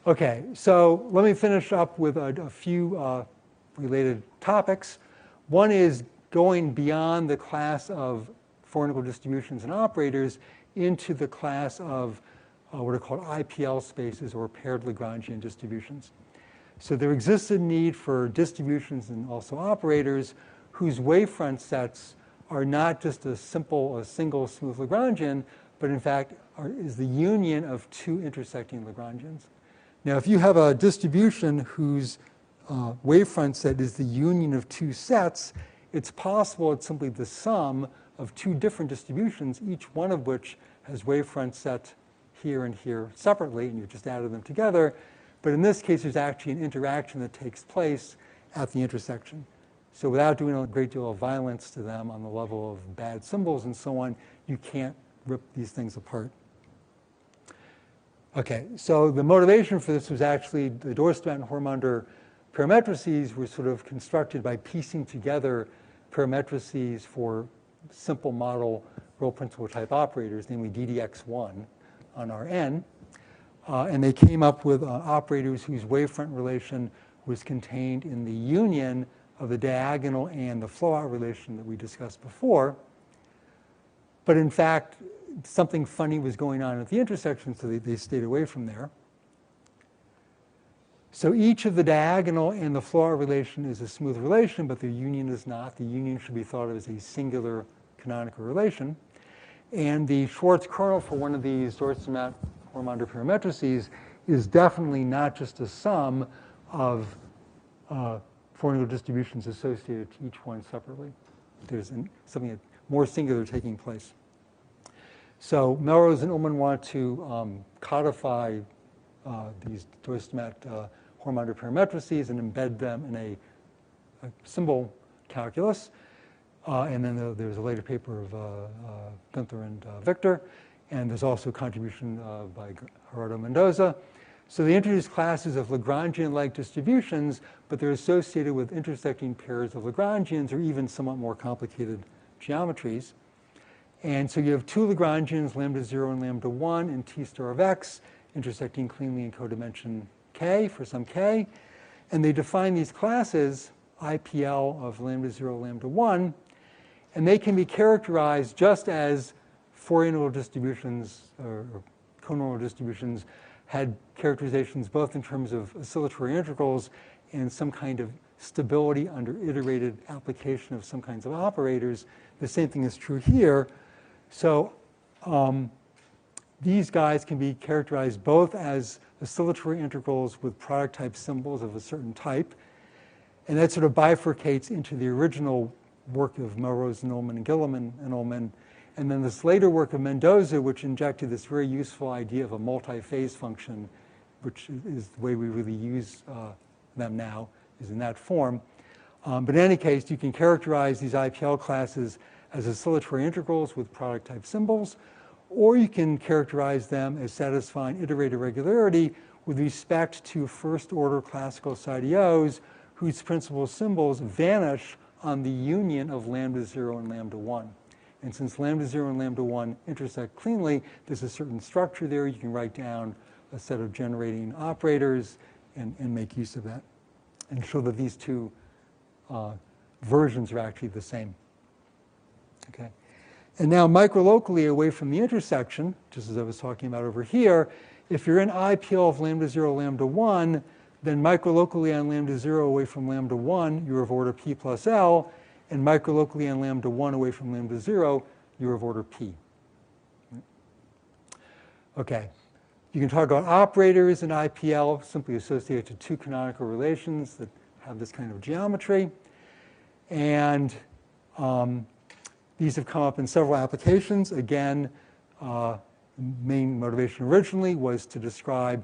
Okay, so let me finish up with a few related topics. One is going beyond the class of Fourier distributions and operators into the class of what are called IPL spaces, or paired Lagrangian distributions. So there exists a need for distributions and also operators whose wavefront sets are not just a single smooth Lagrangian, but in fact is the union of two intersecting Lagrangians. Now, if you have a distribution whose wavefront set is the union of two sets, it's possible it's simply the sum of two different distributions, each one of which has wavefront set here and here separately, and you just added them together. But in this case, there's actually an interaction that takes place at the intersection. So without doing a great deal of violence to them on the level of bad symbols and so on, you can't rip these things apart. Okay, so the motivation for this was actually the Dorstmann and Hormander parametrices were sort of constructed by piecing together parametrices for simple model real principal type operators, namely DDX1 on Rn. And they came up with operators whose wavefront relation was contained in the union of the diagonal and the flow-out relation that we discussed before. But in fact, something funny was going on at the intersection, so they stayed away from there. So each of the diagonal and the flow-out relation is a smooth relation, but the union is not. The union should be thought of as a singular canonical relation. And the Schwartz kernel for one of these Dorstmann-Hormander parametrices is definitely not just a sum of Fourier distributions associated to each one separately. There's something more singular taking place. So Melrose and Ullman want to codify these Dorstmann-Hormander parametrices and embed them in a symbol calculus. And then there's a later paper of Gunther and Victor. And there's also a contribution by Gerardo Mendoza. So they introduce classes of Lagrangian-like distributions, but they're associated with intersecting pairs of Lagrangians or even somewhat more complicated geometries. And so you have two Lagrangians, lambda 0 and lambda 1, in T star of x, intersecting cleanly in codimension k for some k. And they define these classes, IPL of lambda 0, lambda 1, and they can be characterized just as Fourier distributions or conormal distributions had characterizations both in terms of oscillatory integrals and some kind of stability under iterated application of some kinds of operators. The same thing is true here. So these guys can be characterized both as oscillatory integrals with product type symbols of a certain type, and that sort of bifurcates into the original work of Melrose and Ullman and Gilliman and Ullman, and then this later work of Mendoza, which injected this very useful idea of a multi-phase function, which is the way we really use them now, is in that form. But in any case, you can characterize these IPL classes as oscillatory integrals with product type symbols, or you can characterize them as satisfying iterated regularity with respect to first order classical CIDOs whose principal symbols vanish on the union of lambda 0 and lambda 1. And since lambda 0 and lambda 1 intersect cleanly, there's a certain structure there. You can write down a set of generating operators and make use of that and show that these two versions are actually the same. Okay. And now microlocally away from the intersection, just as I was talking about over here, if you're in IPL of lambda 0, lambda 1, then microlocally on lambda 0 away from lambda 1, you're of order p plus L, and microlocally on lambda 1 away from lambda 0, you're of order p. Okay. You can talk about operators in IPL simply associated to two canonical relations that have this kind of geometry. And these have come up in several applications. Again, main motivation originally was to describe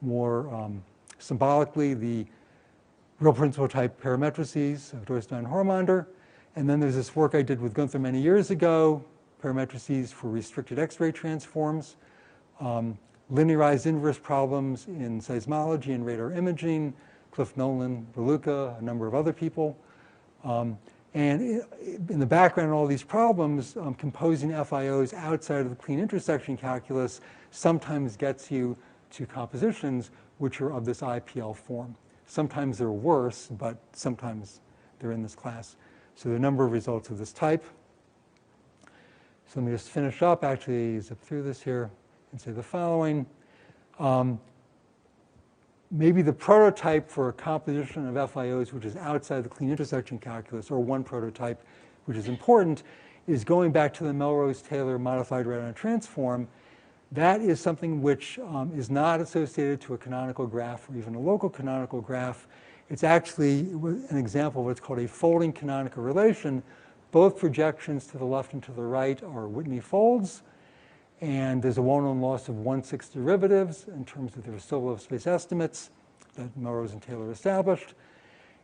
more symbolically the real principal type parametrices of Dorsey and Hormander. And then there's this work I did with Gunther many years ago, parametrices for restricted X-ray transforms, linearized inverse problems in seismology and radar imaging, Cliff Nolan, Raluca, a number of other people. And in the background of all these problems, composing FIOs outside of the clean intersection calculus sometimes gets you to compositions which are of this IPL form. Sometimes they're worse, but sometimes they're in this class. So there are a number of results of this type. So let me just finish up, actually zip through this here and say the following. Maybe the prototype for a composition of FIOs which is outside the clean intersection calculus, or one prototype which is important, is going back to the Melrose-Taylor modified radon transform. That is something which is not associated to a canonical graph or even a local canonical graph. It's actually an example of what's called a folding canonical relation. Both projections to the left and to the right are Whitney folds. And there's a well-known loss of 1/6 derivatives in terms of their Sobolev space estimates that Melrose and Taylor established.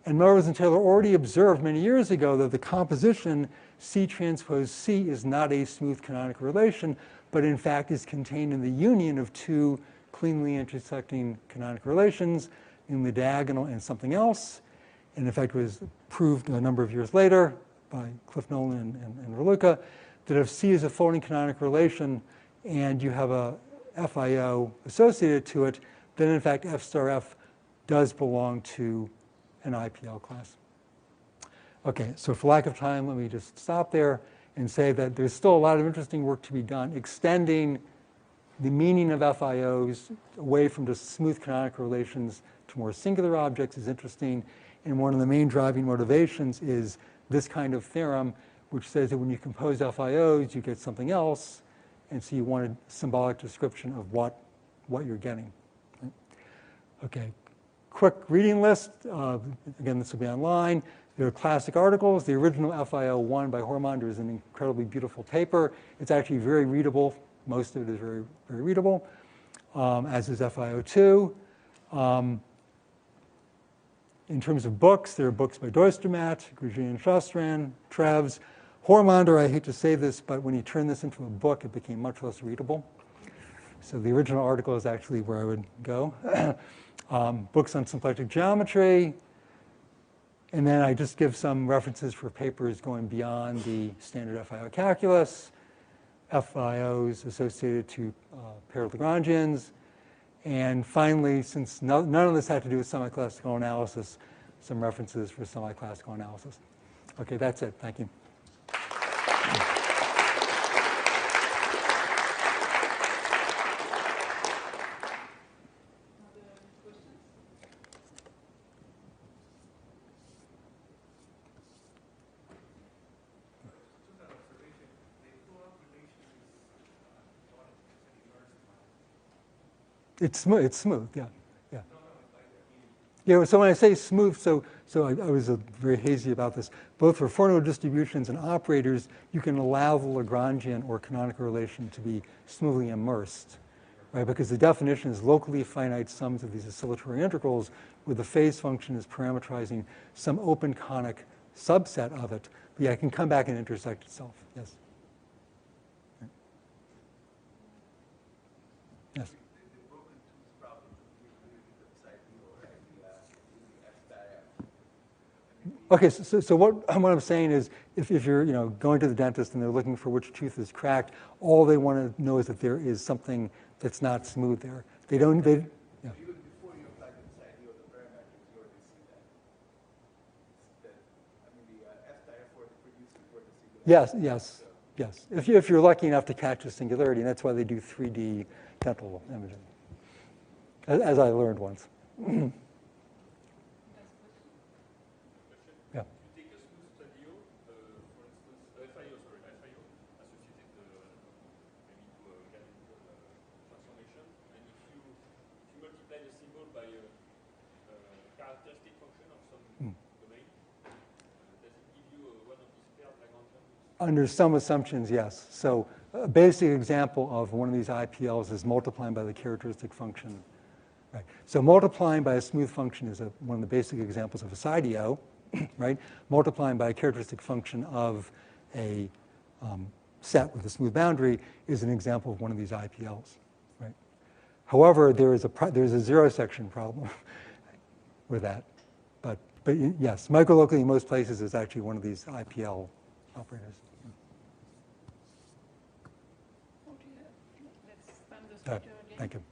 And Melrose and Taylor already observed many years ago that the composition C transpose C is not a smooth canonical relation, but in fact is contained in the union of two cleanly intersecting canonical relations, in the diagonal and something else. And in fact, it was proved a number of years later by Cliff Nolan and Raluca that if C is a folding canonical relation and you have a FIO associated to it, then in fact F star F does belong to an IPL class. Okay, so for lack of time, let me just stop there and say that there's still a lot of interesting work to be done extending the meaning of FIOs away from just smooth canonical relations to more singular objects is interesting. And one of the main driving motivations is this kind of theorem, which says that when you compose FIOs, you get something else. And so you want a symbolic description of what you're getting. Right? Okay, quick reading list. Again, this will be online. There are classic articles. The original FIO1 by Hormander is an incredibly beautiful paper. It's actually very readable. Most of it is very, very readable, as is FIO2. In terms of books, there are books by Doistermatt, Grigine and Shastran, Trevs. Hormander, I hate to say this, but when he turned this into a book, it became much less readable. So the original article is actually where I would go. Books on symplectic geometry. And then I just give some references for papers going beyond the standard FIO calculus, FIOs associated to paired Lagrangians. And finally, since none of this had to do with semi-classical analysis, some references for semi-classical analysis. Okay, that's it. Thank you. It's smooth, yeah. Yeah, so when I say smooth, so I was very hazy about this. Both for four-node distributions and operators, you can allow the Lagrangian or canonical relation to be smoothly immersed, right? Because the definition is locally finite sums of these oscillatory integrals, where the phase function is parameterizing some open conic subset of it. But yeah, it can come back and intersect itself. Yes. Yes. Okay, so what I'm saying is, if you're going to the dentist and they're looking for which tooth is cracked, all they want to know is that there is something that's not smooth there. They don't. Yeah. Even before you apply the side or the parametric, you already see that. I mean, the F-tire for the producer for the singularity. Yes. If you're lucky enough to catch a singularity, and that's why they do 3D dental imaging, as I learned once. Yeah. You take a smooth stadio, for instance, FIO, associated maybe to a canonical transformation, and if you multiply the symbol by a characteristic function of some domain, does it give you one of these paired Lagrangians? Under some assumptions, yes. So a basic example of one of these IPLs is multiplying by the characteristic function. Right. So multiplying by a smooth function is one of the basic examples of a SIDO, right? Multiplying by a characteristic function of a set with a smooth boundary is an example of one of these IPLs, right? However, there's a zero section problem with that. But yes, microlocally in most places is actually one of these IPL operators. Let's stand the speaker again. Thank you.